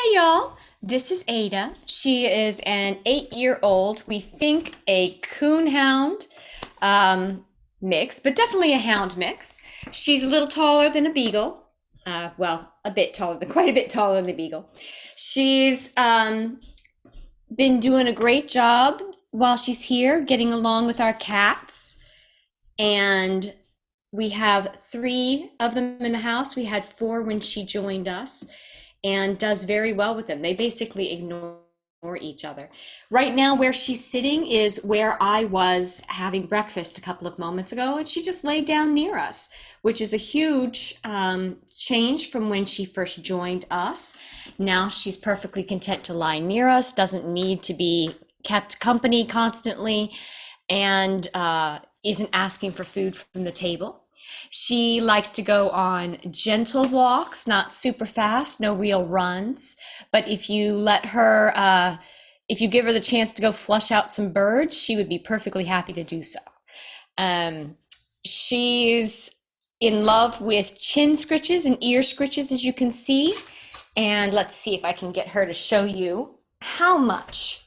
Hey y'all, this is Ada. She is an 8-year-old, we think a coonhound mix, but definitely a hound mix. She's a little taller than a beagle. Well, a bit taller than, quite a bit taller than a beagle. She's been doing a great job while she's here, getting along with our cats. And we have three of them in the house. We had four when she joined us and does very well with them. They basically ignore each other. Right now, where she's sitting is where I was having breakfast a couple of moments ago, and she just laid down near us, which is a huge change from when she first joined us. Now she's perfectly content to lie near us, doesn't need to be kept company constantly, and isn't asking for food from the table. She likes to go on gentle walks, not super fast, no real runs. But if you give her the chance to go flush out some birds, she would be perfectly happy to do so. Um, she's in love with chin scritches and ear scritches, as you can see. And let's see if I can get her to show you how much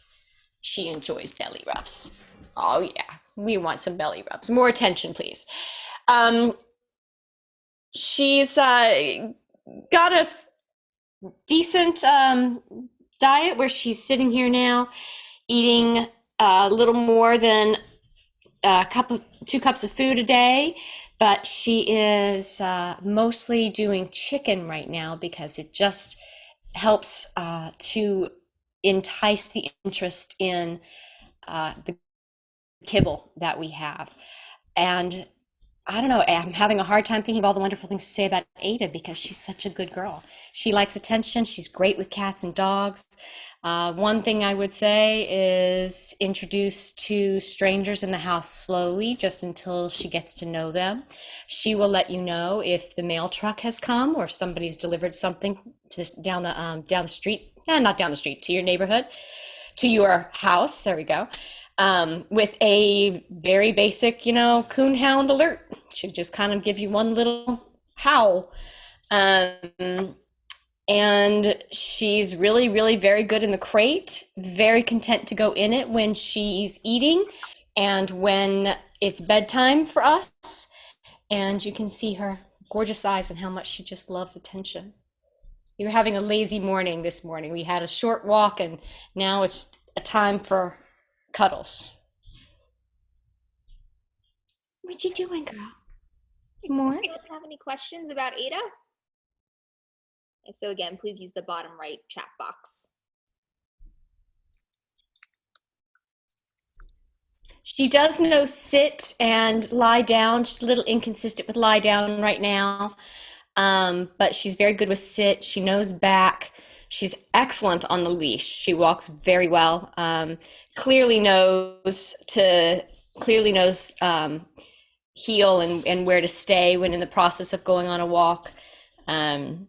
she enjoys belly rubs. Oh, yeah, we want some belly rubs. More attention, please. Um, she's got a decent diet where she's sitting here now eating a little more than a cup of 2 cups of food a day, but she is mostly doing chicken right now because it just helps to entice the interest in the kibble that we have. And I don't know, I'm having a hard time thinking of all the wonderful things to say about Ada because she's such a good girl. She likes attention. She's great with cats and dogs. One thing I would say is introduce to strangers in the house slowly, just until she gets to know them. She will let you know if the mail truck has come or somebody's delivered something down the street, not down the street, to your neighborhood, to your house. There we go. With a very basic, coonhound alert. She'll just kind of give you one little howl. Um, and she's really, really very good in the crate, very content to go in it when she's eating and when it's bedtime for us. And you can see her gorgeous eyes and how much she just loves attention. We were having a lazy morning this morning. We had a short walk, and now it's a time for cuddles. What you doing, girl? More? You guys have any questions about Ada? If so, again, please use the bottom right chat box. She does know sit and lie down. She's a little inconsistent with lie down right now, but she's very good with sit. She knows back. She's excellent on the leash. She walks very well. Clearly knows to clearly knows heel and where to stay when in the process of going on a walk. Um,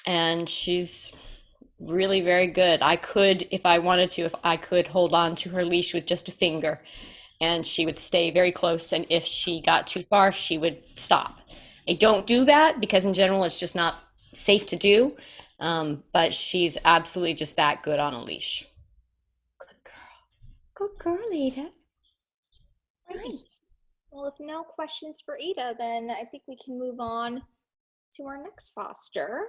and she's really very good. I could, if I wanted to, if I could hold on to her leash with just a finger, and she would stay very close. And if she got too far, she would stop. I don't do that because in general, it's just not safe to do. But she's absolutely just that good on a leash. Good girl. Good girl, Ada. Right. Well, if no questions for Ada, then I think we can move on to our next foster,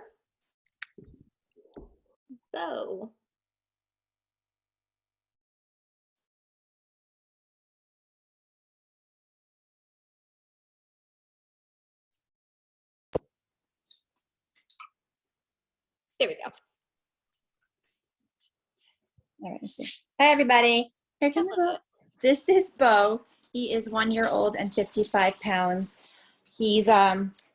Bo. There we go. All right, let's see. Hi, everybody. Here comes Bo. This is Bo. He is 1 year old and 55 pounds. He's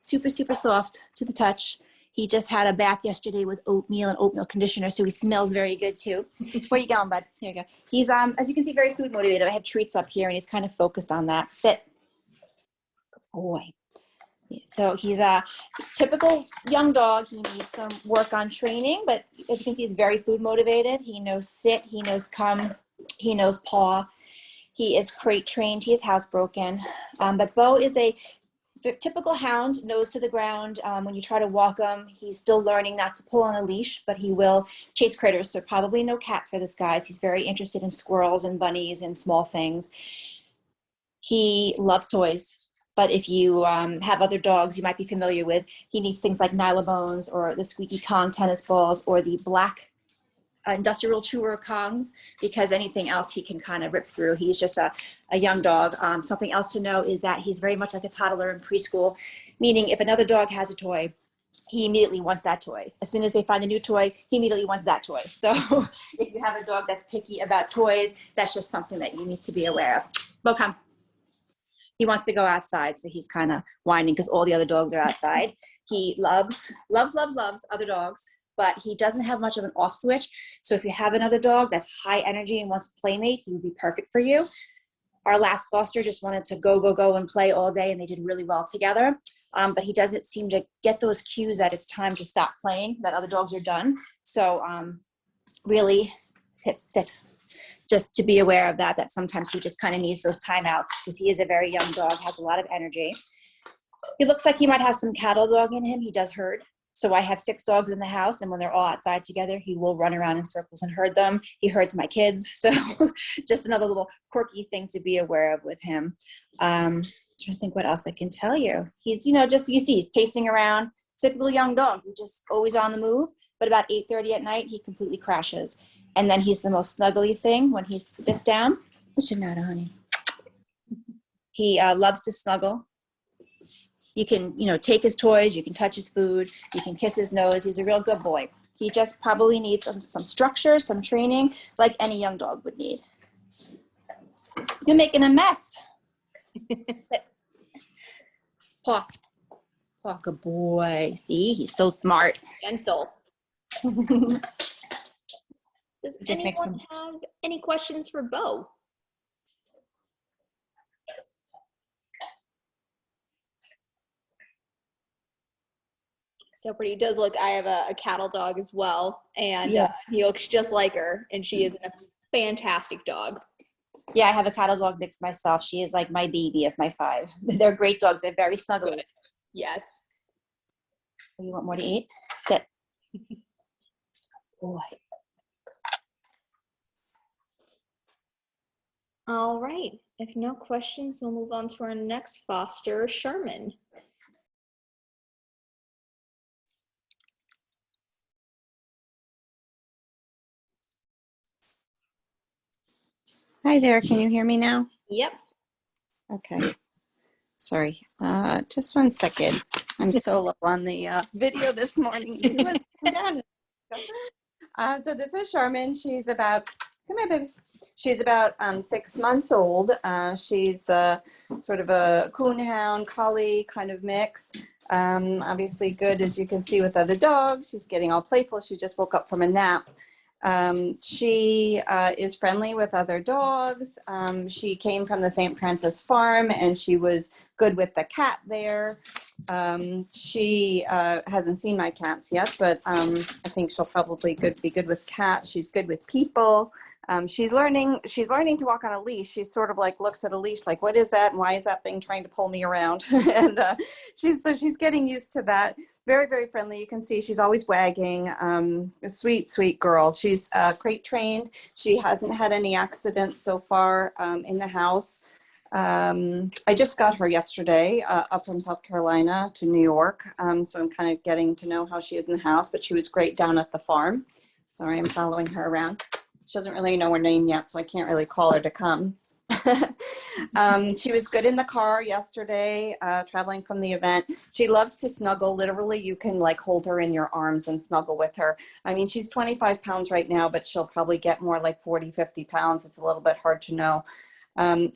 super, super soft to the touch. He just had a bath yesterday with oatmeal and oatmeal conditioner, so he smells very good too. Where you going, bud? There you go. He's, as you can see, very food motivated. I have treats up here, and he's kind of focused on that. Sit. Good boy. So he's a typical young dog. He needs some work on training, but as you can see, he's very food motivated. He knows sit, he knows come, he knows paw. He is crate trained. He is housebroken. But Bo is a The typical hound, nose to the ground. When you try to walk him, he's still learning not to pull on a leash, but he will chase critters. So probably no cats for this guy. He's very interested in squirrels and bunnies and small things. He loves toys. But if you have other dogs you might be familiar with, he needs things like Nylabones or the Squeaky Kong tennis balls or the black industrial chewer Kongs, because anything else he can kind of rip through. He's just a young dog. Something else to know is that he's very much like a toddler in preschool, meaning if another dog has a toy, he immediately wants that toy. As soon as they find a new toy, he immediately wants that toy. So if you have a dog that's picky about toys, that's just something that you need to be aware of. Bo, come. He wants to go outside, so he's kind of whining because all the other dogs are outside. He loves other dogs, but he doesn't have much of an off switch. So if you have another dog that's high energy and wants a playmate, he would be perfect for you. Our last foster just wanted to go and play all day, and they did really well together. But he doesn't seem to get those cues that it's time to stop playing, that other dogs are done. So really, sit. Just to be aware of that sometimes he just kind of needs those timeouts because he is a very young dog, has a lot of energy. He looks like he might have some cattle dog in him. He does herd. So I have 6 dogs in the house, and when they're all outside together, he will run around in circles and herd them. He herds my kids. So just another little quirky thing to be aware of with him. I'm trying to think what else I can tell you. He's, just, you see, he's pacing around. Typical young dog. He's just always on the move. But about 8:30 at night, he completely crashes. And then he's the most snuggly thing when he sits down. What's your matter, honey? He loves to snuggle. You can, take his toys. You can touch his food. You can kiss his nose. He's a real good boy. He just probably needs some structure, some training, like any young dog would need. You're making a mess. Sit. Paw. Paw, good boy. See, he's so smart. Gentle. Does Just makes anyone have any questions for Bo? So pretty. He does look, I have a cattle dog as well, and Yeah. he looks just like her, and she is a fantastic dog. Yeah, I have a cattle dog mix myself. She is like my baby of my 5. They're great dogs. They're very snuggly. Good. Yes. You want more to eat? Sit. Boy. All right. If no questions, we'll move on to our next foster, Sherman. Hi there, can you hear me now? Yep. Okay. Sorry, just one second. I'm solo on the video this morning. She was down. So this is Sherman. She's about, come here, baby. She's about 6 months old. She's sort of a coonhound, collie kind of mix. Obviously good, as you can see, with other dogs. She's getting all playful. She just woke up from a nap. She is friendly with other dogs. She came from the St. Francis farm, and she was good with the cat there. She hasn't seen my cats yet, but I think she'll probably be good with cats. She's good with people. She's learning to walk on a leash. She sort of like looks at a leash like, what is that? And why is that thing trying to pull me around? And she's getting used to that. Very, very friendly. You can see she's always wagging. A sweet, sweet girl. She's crate trained. She hasn't had any accidents so far in the house. I just got her yesterday up from South Carolina to New York. So I'm kind of getting to know how she is in the house, but she was great down at the farm. Sorry, I'm following her around. She doesn't really know her name yet, so I can't really call her to come. She was good in the car yesterday, traveling from the event. She loves to snuggle. Literally, you can like hold her in your arms and snuggle with her. I mean, she's 25 pounds right now, but she'll probably get more like 40, 50 pounds. It's a little bit hard to know.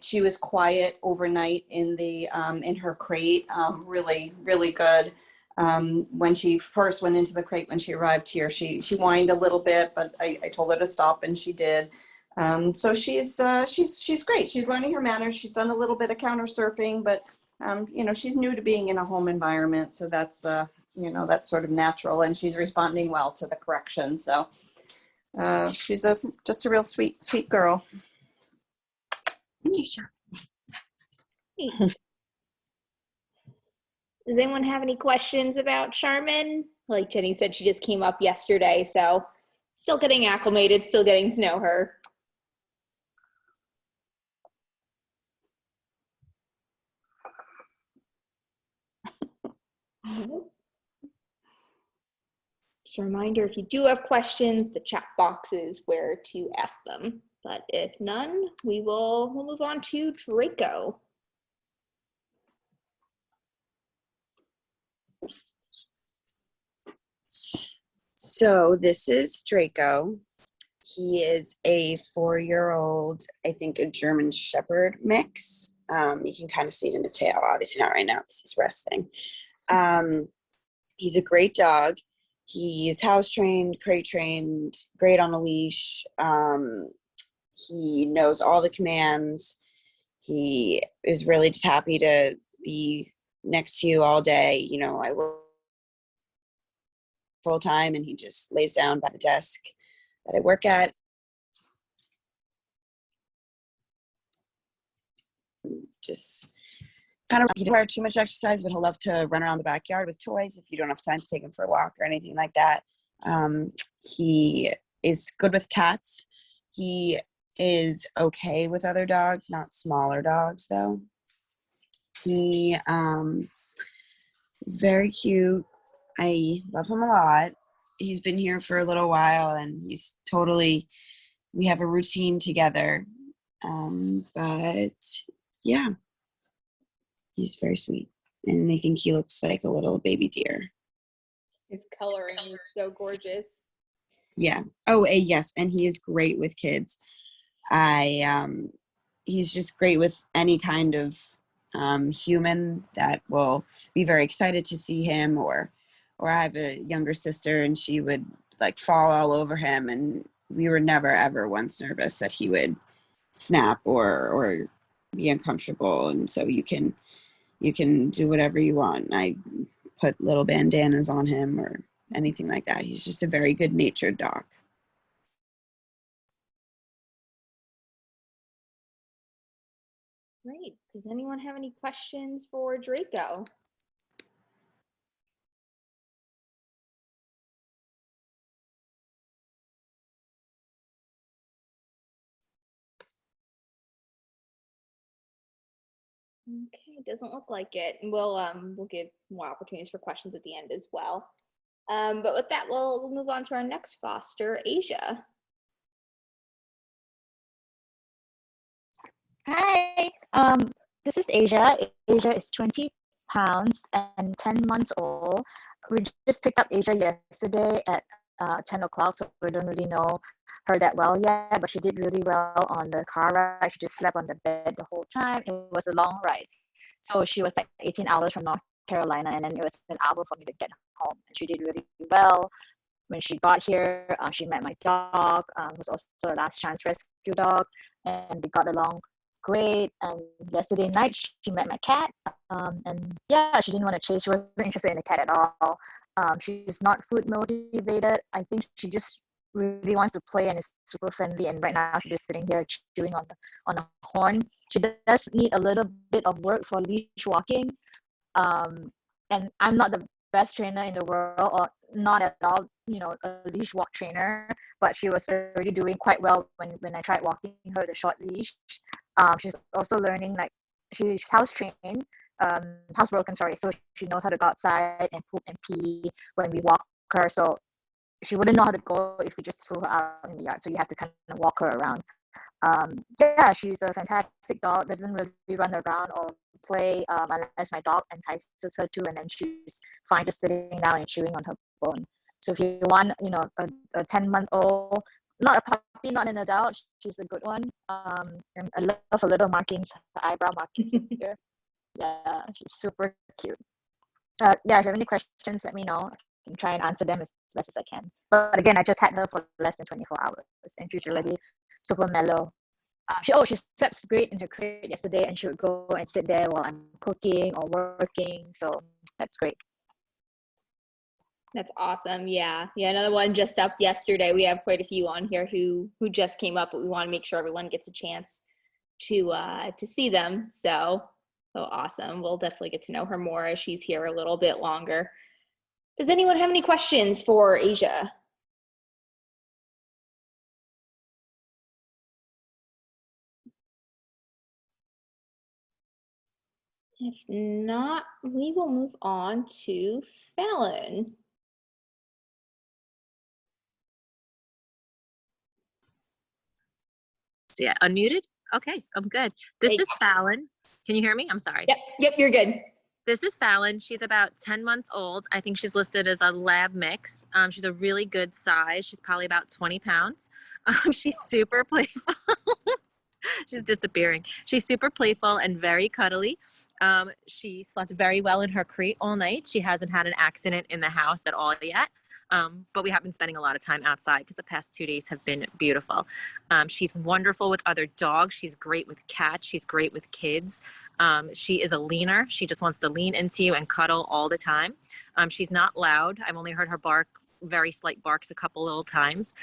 She was quiet overnight in her crate. Really, really good. When she first went into the crate, when she arrived here, she whined a little bit, but I told her to stop, and she did. So she's great. She's learning her manners. She's done a little bit of counter surfing, but she's new to being in a home environment, so that's that's sort of natural, and she's responding well to the correction. So she's just a real sweet girl. Hey. Does anyone have any questions about Charmin? Like Jenny said, she just came up yesterday, so still getting acclimated, still getting to know her. Just a reminder, if you do have questions, the chat box is where to ask them. But if none, we'll move on to Draco. So this is Draco. He is a 4-year-old, I think a German Shepherd mix. You can kind of see it in the tail, obviously not right now because he's resting. He's a great dog. He's house trained, crate trained, great on a leash. He knows all the commands. He is really just happy to be next to you all day. You know, I work full time and he just lays down by the desk that I work at. Just kind of, he doesn't require too much exercise, but he'll love to run around the backyard with toys if you don't have time to take him for a walk or anything like that. He is good with cats. He is okay with other dogs, not smaller dogs though. He is very cute. I love him a lot. He's been here for a little while and he's totally, we have a routine together. But yeah, he's very sweet. And I think he looks like a little baby deer. His coloring is so gorgeous. Yeah. Oh, yes. And he is great with kids. He's just great with any kind of human that will be very excited to see him, or I have a younger sister and she would like fall all over him, and we were never ever once nervous that he would snap or be uncomfortable. And so you can do whatever you want. I put little bandanas on him or anything like that. He's just a very good natured dog. Great. Does anyone have any questions for Draco? Okay, doesn't look like it. We'll give more opportunities for questions at the end as well. But with that, we'll move on to our next foster, Aydah. Hi, this is Aydah. Aydah is 20 pounds and 10 months old. We just picked up Aydah yesterday at 10 o'clock, so we don't really know her that well yet, but she did really well on the car ride. She just slept on the bed the whole time. It was a long ride. So she was like 18 hours from North Carolina, and then it was an hour for me to get home. And she did really well. When she got here, she met my dog, who's also a last chance rescue dog, and we got along great. And yesterday night she met my cat, and yeah, she didn't want to chase. She wasn't interested in the cat at all. She's not food motivated. I think she just really wants to play and is super friendly, and right now she's just sitting here chewing on a horn. She does need a little bit of work for leash walking, and I'm not the best trainer in the world, or not at all, a leash walk trainer, but she was already doing quite well when I tried walking her the short leash. She's also learning, like, she's housebroken, sorry, so she knows how to go outside and poop and pee when we walk her. So she wouldn't know how to go if we just threw her out in the yard. So you have to kind of walk her around. Yeah, she's a fantastic dog. Doesn't really run around or play unless my dog entices her to, and then she's fine just sitting down and chewing on her bone. So if you want, a 10-month-old, not a puppy, not an adult, she's a good one. And I love her little markings, her eyebrow markings here. Yeah, she's super cute. Yeah, if you have any questions, let me know. I can try and answer them as best as I can. But again, I just had her for less than 24 hours, and she's already super mellow. She slept great in her crate yesterday, and she would go and sit there while I'm cooking or working. So that's great. That's awesome. Yeah, another one just up yesterday. We have quite a few on here who just came up, but we want to make sure everyone gets a chance to see them. So Oh, awesome. We'll definitely get to know her more as she's here a little bit longer. Does anyone have any questions for Aydah? If not, we will move on to Felon. So yeah, unmuted? Okay, I'm good. This Hey. is Fallon. Can you hear me? I'm sorry. Yep, you're good. This is Fallon. She's about 10 months old. I think she's listed as a lab mix. She's a really good size. She's probably about 20 pounds. She's super playful. She's disappearing. She's super playful and very cuddly. She slept very well in her crate all night. She hasn't had an accident in the house at all yet. But we have been spending a lot of time outside because the past 2 days have been beautiful. She's wonderful with other dogs. She's great with cats. She's great with kids. She is a leaner. She just wants to lean into you and cuddle all the time. She's not loud. I've only heard her bark, very slight barks a couple little times.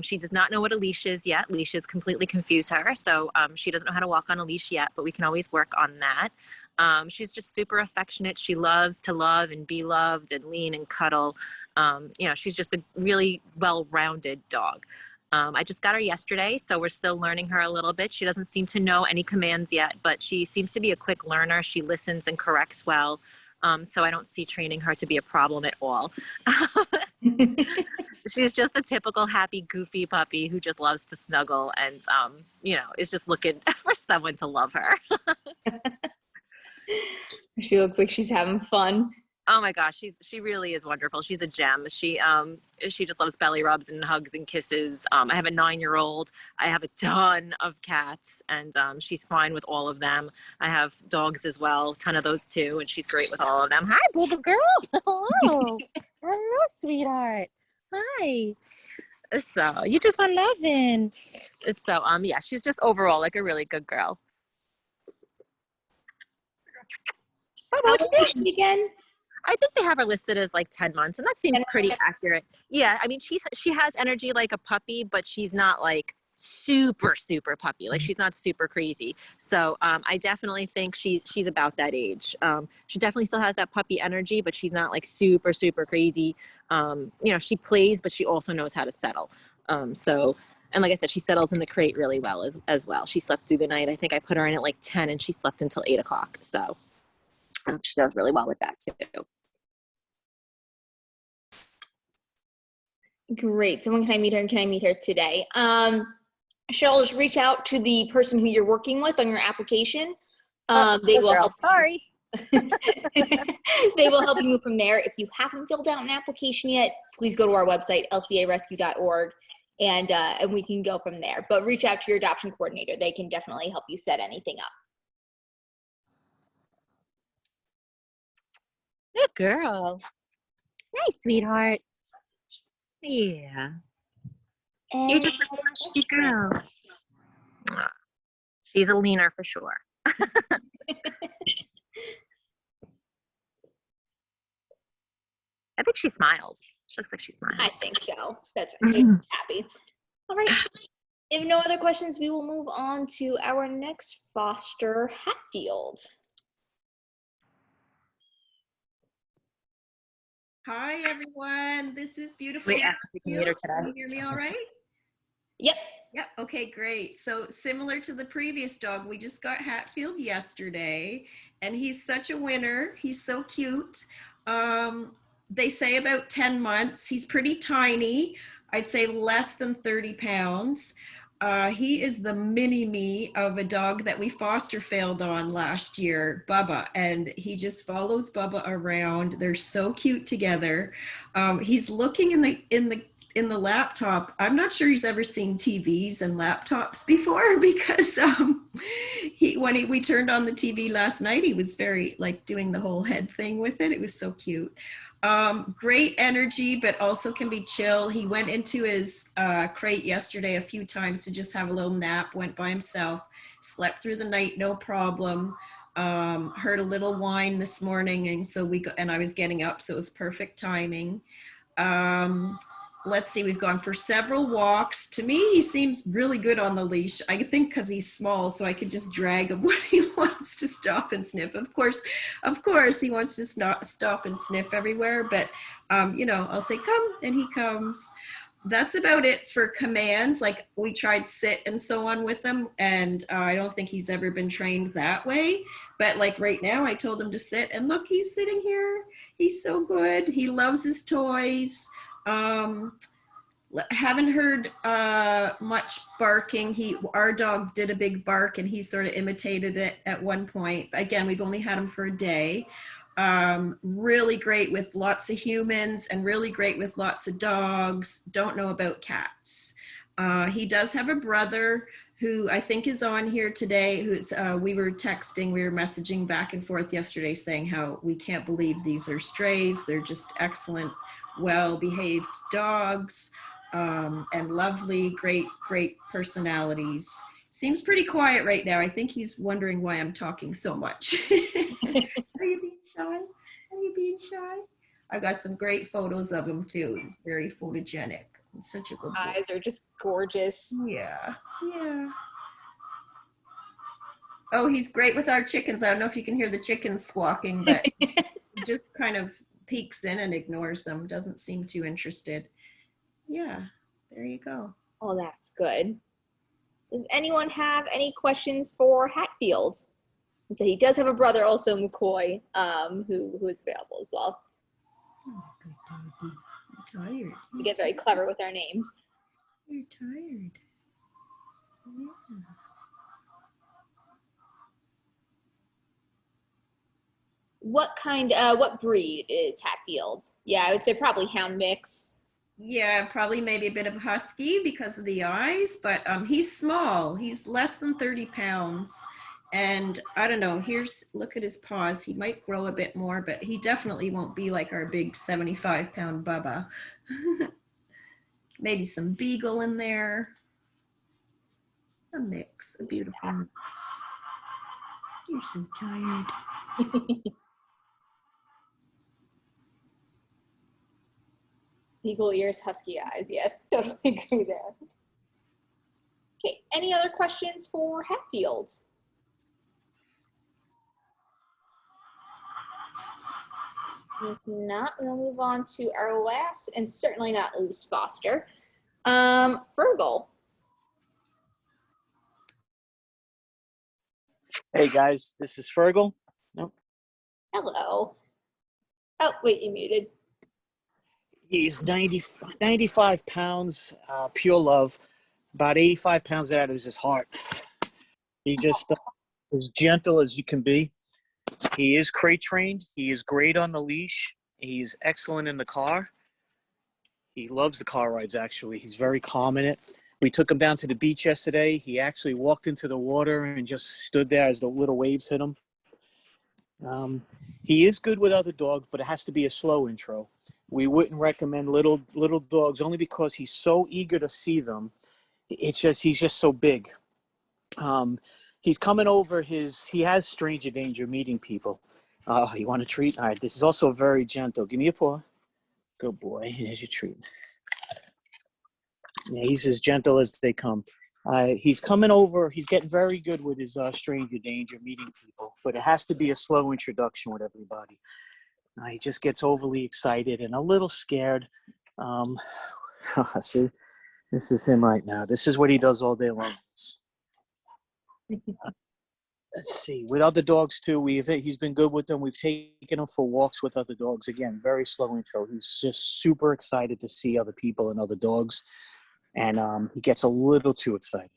She does not know what a leash is yet. Leashes completely confuse her. So she doesn't know how to walk on a leash yet, but we can always work on that. She's just super affectionate. She loves to love and be loved and lean and cuddle. She's just a really well-rounded dog. I just got her yesterday, so we're still learning her a little bit. She doesn't seem to know any commands yet, but she seems to be a quick learner. She listens and corrects well. So I don't see training her to be a problem at all. She's just a typical happy, goofy puppy who just loves to snuggle and, is just looking for someone to love her. She looks like she's having fun. Oh my gosh, she really is wonderful. She's a gem. She just loves belly rubs and hugs and kisses. I have a 9-year-old. I have a ton of cats, and she's fine with all of them. I have dogs as well, a ton of those too, and she's great with all of them. Hi, booba girl. Hello. Hello, sweetheart. Hi. So you just want loving. So yeah, she's just overall like a really good girl. How old is she again? I think they have her listed as like 10 months, and that seems pretty accurate. Yeah, I mean, she has energy like a puppy, but she's not like super puppy. Like she's not super crazy. So I definitely think she's about that age. She definitely still has that puppy energy, but she's not like super crazy. She plays, but she also knows how to settle. And like I said, she settles in the crate really well as well. She slept through the night. I think I put her in at like 10 and she slept until 8 o'clock. So she does really well with that too. Great. So when can I meet her, and can I meet her today? Cheryl, just reach out to the person who you're working with on your application. They will help. Sorry. They will help you move from there. If you haven't filled out an application yet, please go to our website, lcarescue.org, and we can go from there. But reach out to your adoption coordinator. They can definitely help you set anything up. Good girl. Nice, sweetheart. Yeah. And You're just a mushy girl. She's a leaner for sure. I think she smiles. She looks like she smiles. I think so. That's right. She's happy. All right. If no other questions, we will move on to our next foster, Hatfield. Hi, everyone. This is beautiful. Wait, we can meet her today. Can you hear me all right? Yep. Yep. Okay, great. So similar to the previous dog, we just got Hatfield yesterday, and he's such a winner. He's so cute. They say about 10 months. He's pretty tiny. I'd say less than 30 pounds. He is the mini-me of a dog that we foster failed on last year, Bubba, and he just follows Bubba around. They're so cute together. He's looking in the laptop. I'm not sure he's ever seen TVs and laptops before, because when we turned on the TV last night, he was very like doing the whole head thing with it. It was so cute. Great energy, but also can be chill. He went into his crate yesterday a few times to just have a little nap, went by himself, slept through the night, no problem. Heard a little whine this morning, and so I was getting up, so it was perfect timing. let's see, we've gone for several walks. To me, he seems really good on the leash. I think because he's small, so I could just drag him when he wants to stop and sniff. Of course, he wants to stop and sniff everywhere, but you know, I'll say, come, and he comes. That's about it for commands. Like, we tried sit and so on with him, and I don't think he's ever been trained that way. But like right now, I told him to sit, and look, he's sitting here. He's so good. He loves his toys. Haven't heard much barking. Our dog did a big bark, and he sort of imitated it at one point. Again, we've only had him for a day. Really great with lots of humans and really great with lots of dogs. Don't know about cats. He does have a brother who I think is on here today, who's we were messaging back and forth yesterday saying how we can't believe these are strays. They're just excellent, well-behaved dogs, and lovely, great personalities. Seems pretty quiet right now. I think he's wondering why I'm talking so much. Are you being shy? Are you being shy? I've got some great photos of him too. He's very photogenic. He's such a good boy. Eyes are just gorgeous. Yeah. Oh, he's great with our chickens. I don't know if you can hear the chickens squawking, but he just kind of peeks in and ignores them. Doesn't seem too interested. Yeah, there you go. Oh, that's good. Does anyone have any questions for Hatfield? So he does have a brother, also McCoy, who is available as well. Oh, good doggy. I'm tired. We get very clever with our names. You're tired. Yeah. What breed is Hatfield? Yeah, I would say probably hound mix. Yeah, probably maybe a bit of a husky because of the eyes, but he's small. He's less than 30 pounds. And I don't know, look at his paws. He might grow a bit more, but he definitely won't be like our big 75-pound Bubba. Maybe some beagle in there. A mix, a beautiful mix. You're so tired. Beagle ears, husky eyes. Yes, totally agree there. Okay, any other questions for Hatfield? If not, we'll move on to our last and certainly not least foster, Fergal. Hey guys, this is Fergal. Nope. Hello. Oh, wait, you muted. He's 95 pounds, pure love. About 85 pounds of that is his heart. He just as gentle as you can be. He is crate trained. He is great on the leash. He's excellent in the car. He loves the car rides, actually. He's very calm in it. We took him down to the beach yesterday. He actually walked into the water and just stood there as the little waves hit him. He is good with other dogs, but it has to be a slow intro. We wouldn't recommend little dogs only because he's so eager to see them. He's just so big. He's coming over he has stranger danger meeting people. You want a treat? All right, this is also very gentle. Give me a paw. Good boy. Here's your treat. Yeah, he's as gentle as they come. He's coming over. He's getting very good with his stranger danger meeting people, but it has to be a slow introduction with everybody. He just gets overly excited and a little scared. See, this is him right now. This is what he does all day long. Let's see. With other dogs too, he's been good with them. We've taken him for walks with other dogs. Again, very slow intro. He's just super excited to see other people and other dogs, and he gets a little too excited.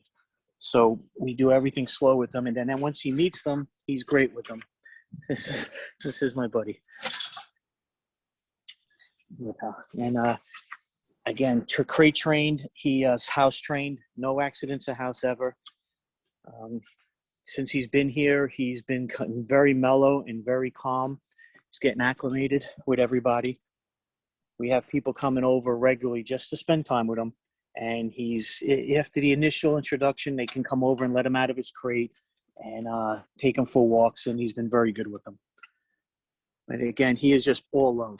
So we do everything slow with them, and then once he meets them, he's great with them. This is my buddy. And again, crate trained. He is house trained. No accidents at house ever. Since he's been here, he's been very mellow and very calm. He's getting acclimated with everybody. We have people coming over regularly just to spend time with him. And after the initial introduction, they can come over and let him out of his crate and take him for walks. And he's been very good with them. But again, he is just all love.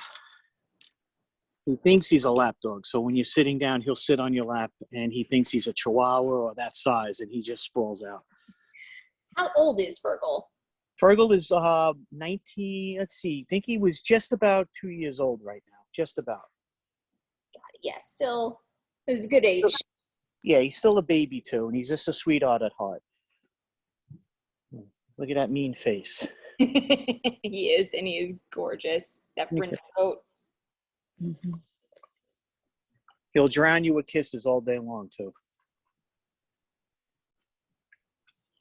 He thinks he's a lap dog. So when you're sitting down, he'll sit on your lap, and he thinks he's a Chihuahua or that size, and he just sprawls out. How old is Fergal? Fergal is 19. Let's see. I think he was just about 2 years old right now. Just about. Got it. Yeah, still is good age. Yeah, he's still a baby too, and he's just a sweetheart at heart. Look at that mean face. He is, and he is gorgeous. That print coat. Mm-hmm. He'll drown you with kisses all day long too.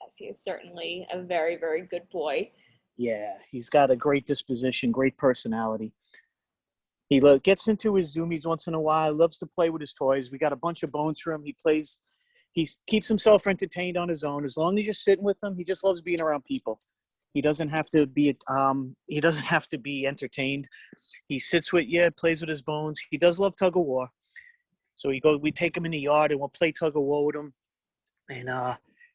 Yes, he is certainly a very, very good boy. Yeah, he's got a great disposition, great personality. He gets into his zoomies once in a while, loves to play with his toys. We got a bunch of bones for him. He keeps himself entertained on his own. As long as you're sitting with him, he just loves being around people. He doesn't have to be entertained. He sits with you, plays with his bones. He does love tug of war. So we take him in the yard and we'll play tug of war with him. And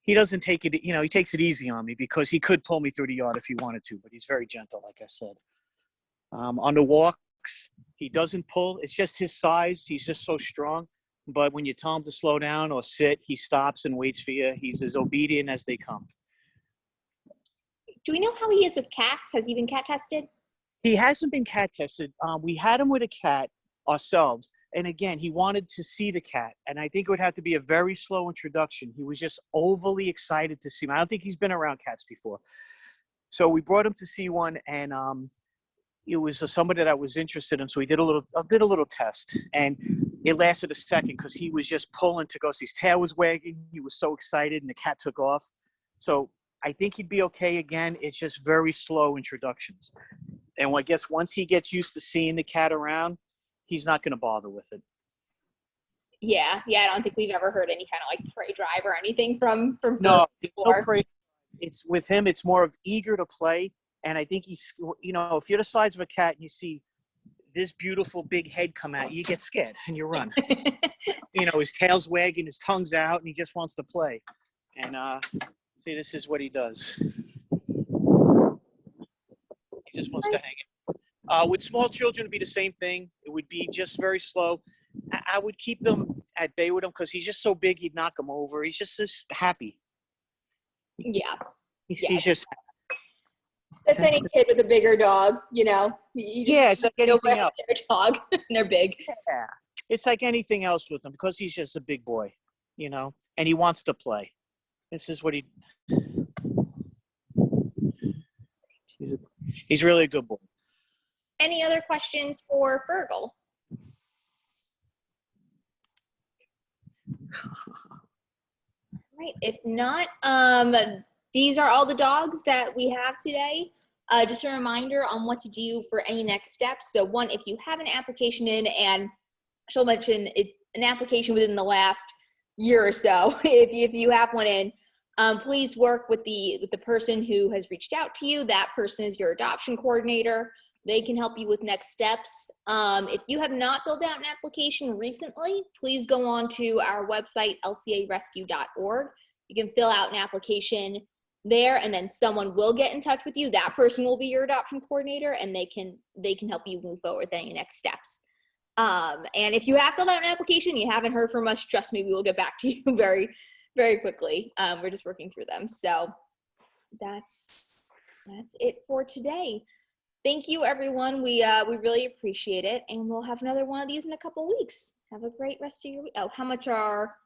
he doesn't take it, he takes it easy on me because he could pull me through the yard if he wanted to, but he's very gentle, like I said. On the walks, he doesn't pull. It's just his size. He's just so strong. But when you tell him to slow down or sit, he stops and waits for you. He's as obedient as they come. Do we know how he is with cats? Has he been cat tested? He hasn't been cat tested. We had him with a cat ourselves. And again, he wanted to see the cat. And I think it would have to be a very slow introduction. He was just overly excited to see him. I don't think he's been around cats before. So we brought him to see one, and it was somebody that was interested in. So we did a little test, and it lasted a second because he was just pulling to go see. His tail was wagging. He was so excited, and the cat took off. So I think he'd be okay again. It's just very slow introductions. And I guess once he gets used to seeing the cat around, he's not going to bother with it. Yeah, I don't think we've ever heard any kind of like prey drive or anything from no prey. It's with him. It's more of eager to play. And I think he's, if you're the size of a cat and you see this beautiful big head come out, you get scared and you run. His tail's wagging, his tongue's out, and he just wants to play. And see, this is what he does. He just wants to hang out. With small children, it'd be the same thing. It would be just very slow. I would keep them at bay with him because he's just so big, he'd knock him over. He's just happy. Yeah. He's just that's any kid with a bigger dog, it's like anything else. Their dog, and they're big. Yeah, it's like anything else with him because he's just a big boy, and he wants to play. This is what he's really a good boy. Any other questions for Fergal? Right. If not, these are all the dogs that we have today. Just a reminder on what to do for any next steps. So one, if you have an application in, and she'll mention an application within the last year or so, if you have one in, please work with the person who has reached out to you. That person is your adoption coordinator. They can help you with next steps. If you have not filled out an application recently, please go on to our website, lcarescue.org. You can fill out an application there, and then someone will get in touch with you. That person will be your adoption coordinator, and they can help you move forward with any next steps. And if you have filled out an application, you haven't heard from us, trust me, we will get back to you very, very quickly. We're just working through them. So that's it for today. Thank you, everyone. We really appreciate it, and we'll have another one of these in a couple weeks. Have a great rest of your week. Oh, how much are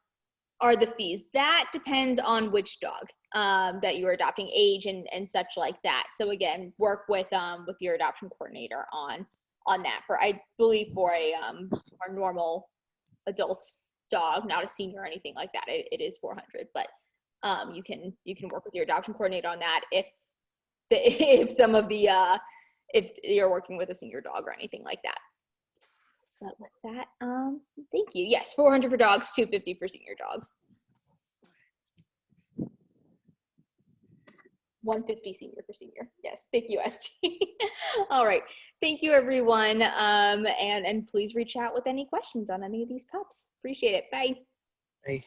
the fees? That depends on which dog that you are adopting, age and such like that. So again, work with your adoption coordinator on that. I believe for a normal adult dog, not a senior or anything like that, it is $400. But you can work with your adoption coordinator on that if you're working with a senior dog or anything like that. But with that, thank you. Yes, $400 for dogs, $250 for senior dogs. $150 senior for senior. Yes, thank you, ST. All right, thank you, everyone. And please reach out with any questions on any of these pups. Appreciate it. Bye. Hey.